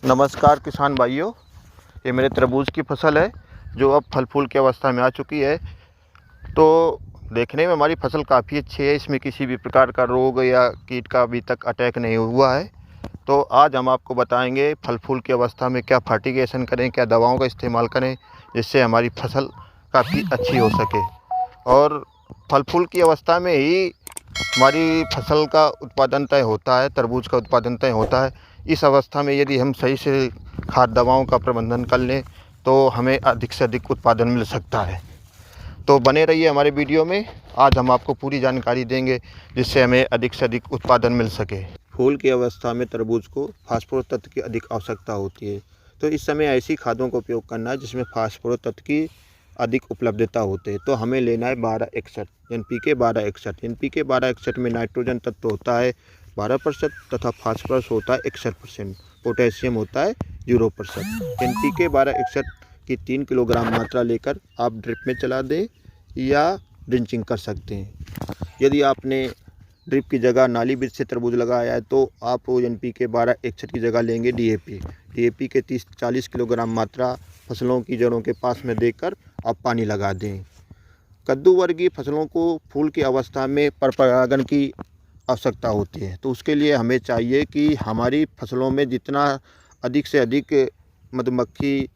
नमस्कार किसान भाइयों, ये मेरे तरबूज की फसल है जो अब फल फूल की अवस्था में आ चुकी है। तो देखने में हमारी फसल काफ़ी अच्छी है, इसमें किसी भी प्रकार का रोग या कीट का अभी तक अटैक नहीं हुआ है। तो आज हम आपको बताएंगे फल फूल की अवस्था में क्या फर्टिगेशन करें, क्या दवाओं का इस्तेमाल करें जिससे हमारी फसल काफ़ी अच्छी हो सके। और फल फूल की अवस्था में ही हमारी फसल का उत्पादन तय होता है, तरबूज का उत्पादन तय होता है। इस अवस्था में यदि हम सही से खाद दवाओं का प्रबंधन कर लें तो हमें अधिक से अधिक उत्पादन मिल सकता है। तो बने रहिए हमारे वीडियो में। आज हम आपको पूरी जानकारी देंगे जिससे हमें अधिक से अधिक उत्पादन मिल सके। फूल की अवस्था में तरबूज को फास्फोरस तत्व की अधिक आवश्यकता होती है, तो इस समय ऐसी खादों का उपयोग करना है जिसमें फास्फोरस तत्व की अधिक उपलब्धता होते हैं। तो हमें लेना है 1261 NPK 1261। NPK 1261 में नाइट्रोजन तत्व होता है 12% तथा फास्फोरस होता है 61%, पोटेशियम होता है 0%। NPK 1261 की 3 किलोग्राम मात्रा लेकर आप ड्रिप में चला दें या ड्रिंचिंग कर सकते हैं। यदि आपने ड्रिप की जगह नाली बीज से तरबूज लगाया है तो आप NPK 1261 की जगह लेंगे DAP के 30-40 किलोग्राम मात्रा फसलों की जड़ों के पास में देकर आप पानी लगा दें। कद्दू वर्गीय फसलों को फूल की अवस्था में पर परागण की आवश्यकता होती है, तो उसके लिए हमें चाहिए कि हमारी फसलों में जितना अधिक से अधिक मधुमक्खी,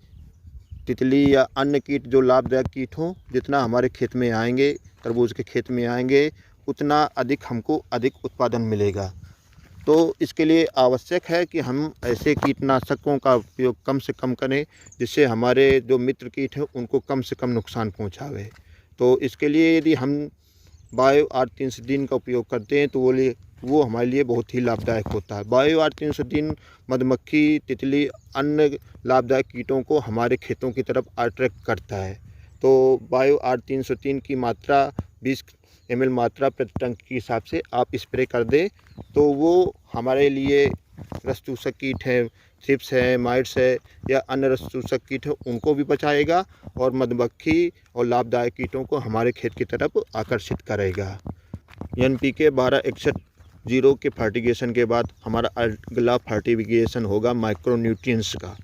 तितली या अन्य कीट जो लाभदायक कीट हों, जितना हमारे खेत में आएंगे, तरबूज के खेत में आएंगे, उतना अधिक हमको अधिक उत्पादन मिलेगा। तो इसके लिए आवश्यक है कि हम ऐसे कीटनाशकों का उपयोग कम से कम करें जिससे हमारे जो मित्र कीट हैं उनको कम से कम नुकसान पहुंचावे। तो इसके लिए यदि हम बायो R330 का उपयोग करते हैं तो वो हमारे लिए बहुत ही लाभदायक होता है। बायो R330 मधुमक्खी, तितली, अन्य लाभदायक कीटों को हमारे खेतों की तरफ अट्रैक्ट करता है। तो बायो R330 की मात्रा 20 ml मात्रा प्रति टंक के हिसाब से आप स्प्रे कर दें तो वो हमारे लिए रस चूसक कीट है, थ्रिप्स है, माइट्स है या अन्य रस चूसक कीट है उनको भी बचाएगा और मधुमक्खी और लाभदायक कीटों को हमारे खेत की तरफ आकर्षित करेगा। NPK 1261 जीरो के फर्टिगेशन के बाद हमारा अगला फर्टिगेशन होगा माइक्रोन्यूट्रिएंट्स का।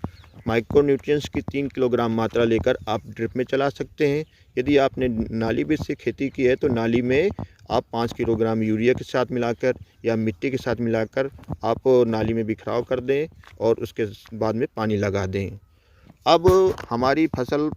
माइक्रोन्यूट्रिएंट्स की 3 किलोग्राम मात्रा लेकर आप ड्रिप में चला सकते हैं। यदि आपने नाली बीज से खेती की है तो नाली में आप 5 किलोग्राम यूरिया के साथ मिलाकर या मिट्टी के साथ मिलाकर आप नाली में बिखराव कर दें और उसके बाद में पानी लगा दें। अब हमारी फसल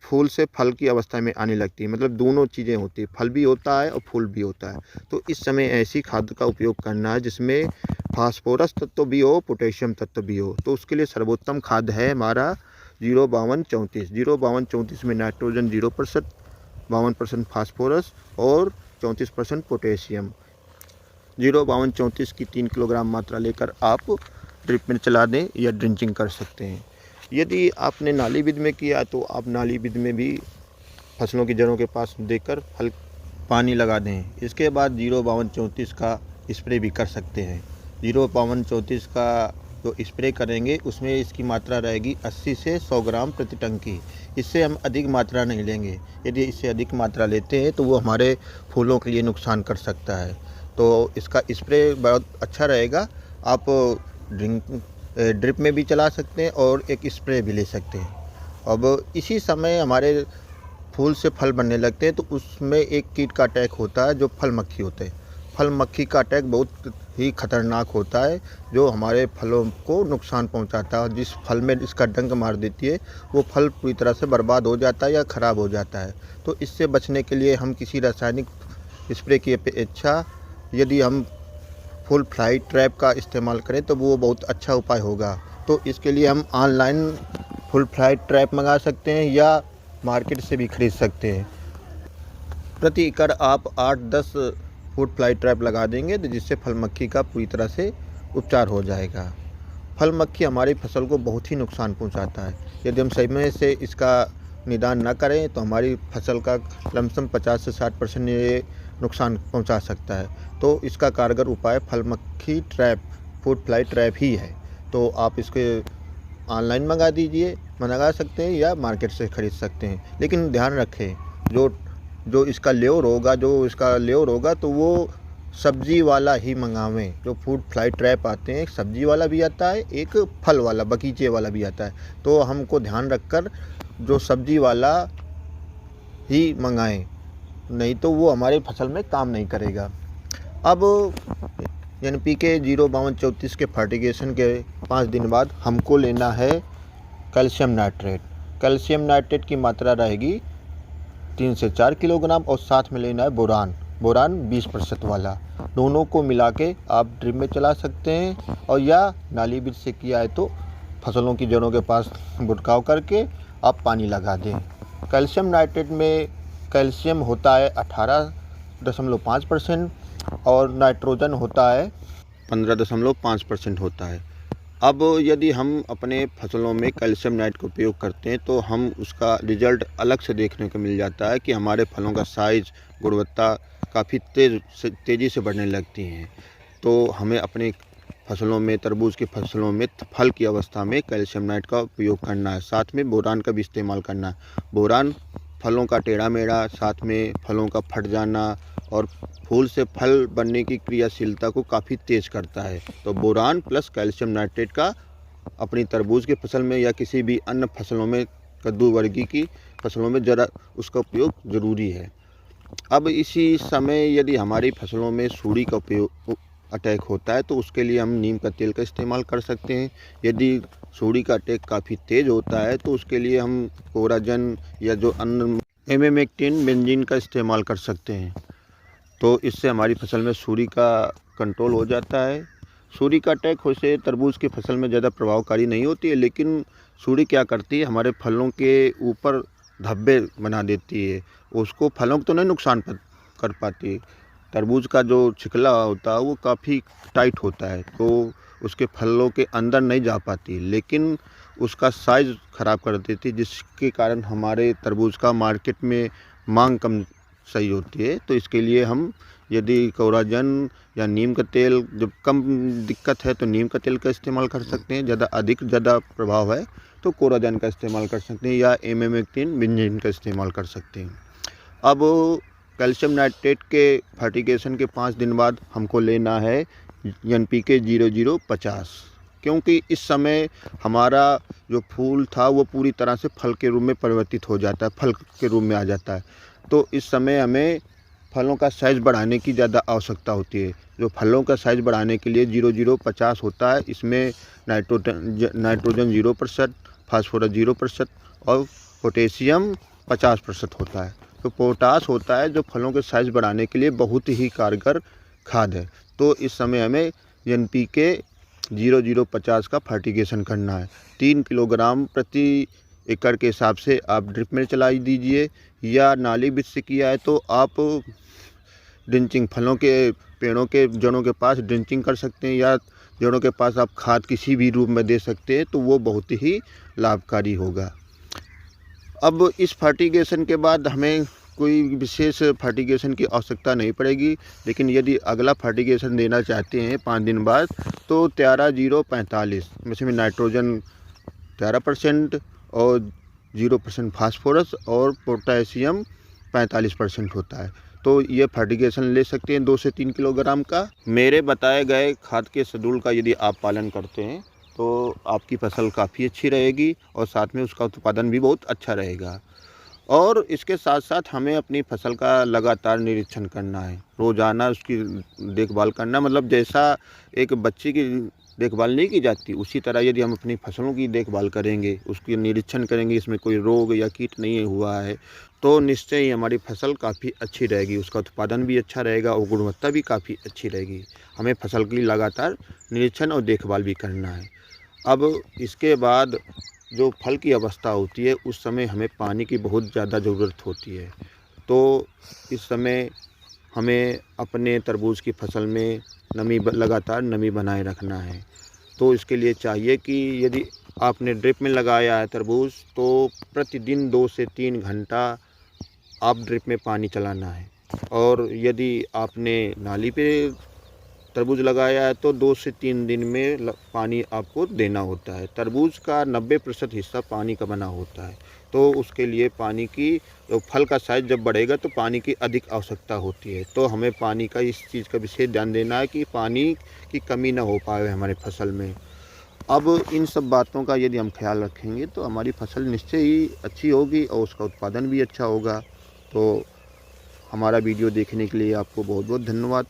फूल से फल की अवस्था में आने लगती है, मतलब दोनों चीज़ें होती है, फल भी होता है और फूल भी होता है। तो इस समय ऐसी खाद का उपयोग करना है जिसमें फास्फोरस तत्व भी हो, पोटेशियम तत्व भी हो। तो उसके लिए सर्वोत्तम खाद है हमारा 05234। 05234 में नाइट्रोजन 0%, 52% फास्फोरस और 34% पोटेशियम। 05234 की 3 किलोग्राम मात्रा लेकर आप ड्रिप में चला दें या ड्रिंचिंग कर सकते हैं। यदि आपने नाली विधि में किया तो आप नाली विधि में भी फसलों की जड़ों के पास देकर पानी लगा दें। इसके बाद 05234 का स्प्रे भी कर सकते हैं। 05234 का जो स्प्रे करेंगे उसमें इसकी मात्रा रहेगी 80 से 100 ग्राम प्रति टंकी। इससे हम अधिक मात्रा नहीं लेंगे। यदि इससे अधिक मात्रा लेते हैं तो वो हमारे फूलों के लिए नुकसान कर सकता है। तो इसका स्प्रे बहुत अच्छा रहेगा। आप ड्रिप में भी चला सकते हैं और एक स्प्रे भी ले सकते हैं। अब इसी समय हमारे फूल से फल बनने लगते हैं तो उसमें एक कीट का अटैक होता है जो फल मक्खी होते हैं। फल मक्खी का अटैक बहुत ही खतरनाक होता है जो हमारे फलों को नुकसान पहुंचाता है। जिस फल में इसका डंक मार देती है वो फल पूरी तरह से बर्बाद हो जाता है या ख़राब हो जाता है। तो इससे बचने के लिए हम किसी रासायनिक स्प्रे की अपेक्षा यदि हम फुल फ्लाई ट्रैप का इस्तेमाल करें तो वो बहुत अच्छा उपाय होगा। तो इसके लिए हम ऑनलाइन फुल फ्लाई ट्रैप मंगा सकते हैं या मार्केट से भी खरीद सकते हैं। प्रति एकड़ आप 8-10 फुट फ्लाई ट्रैप लगा देंगे तो जिससे फल मक्खी का पूरी तरह से उपचार हो जाएगा। फल मक्खी हमारी फसल को बहुत ही नुकसान पहुंचाता है। यदि हम समय से इसका निदान न करें तो हमारी फसल का लमसम 50 से 60% ये नुकसान पहुंचा सकता है। तो इसका कारगर उपाय फल मक्खी ट्रैप, फूड फ्लाई ट्रैप ही है। तो आप इसके ऑनलाइन मंगा सकते हैं या मार्केट से ख़रीद सकते हैं। लेकिन ध्यान रखें जो इसका ल्योर होगा तो वो सब्जी वाला ही मंगावें। जो फूड फ्लाई ट्रैप आते हैं, एक सब्जी वाला भी आता है, एक फल वाला बगीचे वाला भी आता है। तो हमको ध्यान रखकर जो सब्जी वाला ही मंगाएं, नहीं तो वो हमारे फसल में काम नहीं करेगा। अब NPK 05234 के फर्टिगेशन के 5 दिन बाद हमको लेना है कैल्शियम नाइट्रेट। कैल्शियम नाइट्रेट की मात्रा रहेगी 3 से 4 किलोग्राम और साथ में लेना है बोरान 20% वाला। दोनों को मिला के आप ड्रिप में चला सकते हैं और या नाली बीज से किया है तो फसलों की जड़ों के पास बुड़काव करके आप पानी लगा दें। कैल्शियम नाइट्रेट में कैल्शियम होता है 18.5% और नाइट्रोजन होता है 15.5% होता है। अब यदि हम अपने फसलों में कैल्शियम नाइट्रेट का उपयोग करते हैं तो हम उसका रिजल्ट अलग से देखने को मिल जाता है कि हमारे फलों का साइज़, गुणवत्ता काफ़ी तेज़ी से बढ़ने लगती हैं। तो हमें अपने फसलों में, तरबूज की फसलों में फल की अवस्था में कैल्शियम नाइट्रेट का उपयोग करना है। साथ में बोरान का भी इस्तेमाल करना है। बोरान फलों का टेढ़ा मेढ़ा, साथ में फलों का फट जाना और फूल से फल बनने की क्रियाशीलता को काफ़ी तेज़ करता है। तो बोरान प्लस कैल्शियम नाइट्रेट का अपनी तरबूज की फसल में या किसी भी अन्य फसलों में, कद्दू वर्गी की फसलों में ज़रा उसका उपयोग ज़रूरी है। अब इसी समय यदि हमारी फसलों में सूड़ी का उपयोग अटैक होता है तो उसके लिए हम नीम का तेल का इस्तेमाल कर सकते हैं। यदि सूड़ी का अटैक काफ़ी तेज़ होता है तो उसके लिए हम कोराजन या जो अन्य एमेमेक्टिन बेंजीन का इस्तेमाल कर सकते हैं। तो इससे हमारी फसल में सूड़ी का कंट्रोल हो जाता है। सूड़ी का अटैक हो से तरबूज की फसल में ज़्यादा प्रभावकारी नहीं होती है, लेकिन सूड़ी क्या करती है, हमारे फलों के ऊपर धब्बे बना देती है। उसको फलों को तो नहीं नुकसान कर पाती। तरबूज का जो छिकला होता है वो काफ़ी टाइट होता है, तो उसके फलों के अंदर नहीं जा पाती, लेकिन उसका साइज़ ख़राब कर देती, जिसके कारण हमारे तरबूज का मार्केट में मांग कम सही होती है। तो इसके लिए हम यदि कोराजन या नीम का तेल, जब कम दिक्कत है तो नीम का तेल का इस्तेमाल कर सकते हैं, ज़्यादा प्रभाव है तो कोराजन का इस्तेमाल कर सकते हैं या एमेमेक्टिन बेंजीन का इस्तेमाल कर सकते हैं। अब कैल्शियम नाइट्रेट के फर्टिगेशन के 5 दिन बाद हमको लेना है NPK 0050, क्योंकि इस समय हमारा जो फूल था वो पूरी तरह से फल के रूप में परिवर्तित हो जाता है, फल के रूप में आ जाता है। तो इस समय हमें फलों का साइज़ बढ़ाने की ज़्यादा आवश्यकता होती है। जो फलों का साइज़ बढ़ाने के लिए 0050 होता है, इसमें नाइट्रोजन 0%, फास्फोरस 0% और पोटेशियम 50% होता है। तो पोटाश होता है जो फलों के साइज़ बढ़ाने के लिए बहुत ही कारगर खाद है। तो इस समय हमें NPK 0050 का फर्टिगेशन करना है। 3 किलोग्राम प्रति एकड़ के हिसाब से आप ड्रिप में चला दीजिए या नाली बीज से किया है तो आप ड्रिंचिंग, फलों के पेड़ों के जड़ों के पास ड्रिंचिंग कर सकते हैं या जड़ों के पास आप खाद किसी भी रूप में दे सकते हैं, तो वो बहुत ही लाभकारी होगा। अब इस फर्टिगेशन के बाद हमें कोई विशेष फर्टिगेशन की आवश्यकता नहीं पड़ेगी, लेकिन यदि अगला फर्टिगेशन देना चाहते हैं 5 दिन बाद तो 13-0-45 में नाइट्रोजन 13% और 0% फास्फोरस और पोटेशियम 45% होता है। तो ये फर्टिगेशन ले सकते हैं 2 से 3 किलोग्राम का। मेरे बताए गए खाद के शेड्यूल का यदि आप पालन करते हैं तो आपकी फसल काफ़ी अच्छी रहेगी और साथ में उसका उत्पादन भी बहुत अच्छा रहेगा। और इसके साथ साथ हमें अपनी फसल का लगातार निरीक्षण करना है, रोज़ाना उसकी देखभाल करना। मतलब जैसा एक बच्चे की देखभाल नहीं की जाती, उसी तरह यदि हम अपनी फसलों की देखभाल करेंगे, उसकी निरीक्षण करेंगे, इसमें कोई रोग या कीट नहीं हुआ है, तो निश्चय ही हमारी फसल काफ़ी अच्छी रहेगी, उसका उत्पादन भी अच्छा रहेगा और गुणवत्ता भी काफ़ी अच्छी रहेगी। हमें फसल की लगातार निरीक्षण और देखभाल भी करना है। अब इसके बाद जो फल की अवस्था होती है उस समय हमें पानी की बहुत ज़्यादा ज़रूरत होती है। तो इस समय हमें अपने तरबूज की फसल में लगातार नमी बनाए रखना है। तो इसके लिए चाहिए कि यदि आपने ड्रिप में लगाया है तरबूज तो प्रतिदिन 2 से 3 घंटा आप ड्रिप में पानी चलाना है। और यदि आपने नाली पे तरबूज लगाया है तो 2 से 3 दिन में पानी आपको देना होता है। तरबूज का 90% हिस्सा पानी का बना होता है, तो उसके लिए पानी की फल का साइज़ जब बढ़ेगा तो पानी की अधिक आवश्यकता होती है। तो हमें पानी का इस चीज़ का विशेष ध्यान देना है कि पानी की कमी ना हो पाए हमारे फसल में। अब इन सब बातों का यदि हम ख्याल रखेंगे तो हमारी फसल निश्चय ही अच्छी होगी और उसका उत्पादन भी अच्छा होगा। तो हमारा वीडियो देखने के लिए आपको बहुत बहुत धन्यवाद।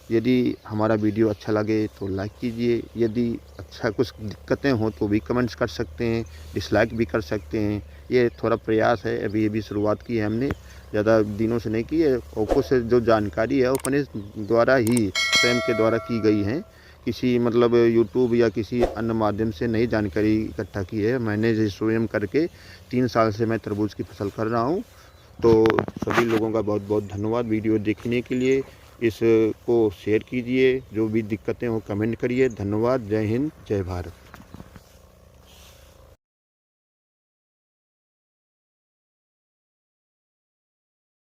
यदि हमारा वीडियो अच्छा लगे तो लाइक कीजिए, यदि अच्छा कुछ दिक्कतें हों तो भी कमेंट्स कर सकते हैं, डिसलाइक भी कर सकते हैं। ये थोड़ा प्रयास है, अभी शुरुआत की है हमने, ज़्यादा दिनों से नहीं की है और कुछ जो जानकारी है वो अपने द्वारा ही स्वयं के द्वारा की गई है। किसी मतलब यूट्यूब या किसी अन्य माध्यम से नई जानकारी इकट्ठा की है। मैंने जो स्वयं करके 3 साल से मैं तरबूज की फसल कर रहा हूँ। तो सभी लोगों का बहुत बहुत धन्यवाद वीडियो देखने के लिए। इसको शेयर कीजिए, जो भी दिक्कतें हो कमेंट करिए। धन्यवाद। जय हिंद, जय भारत।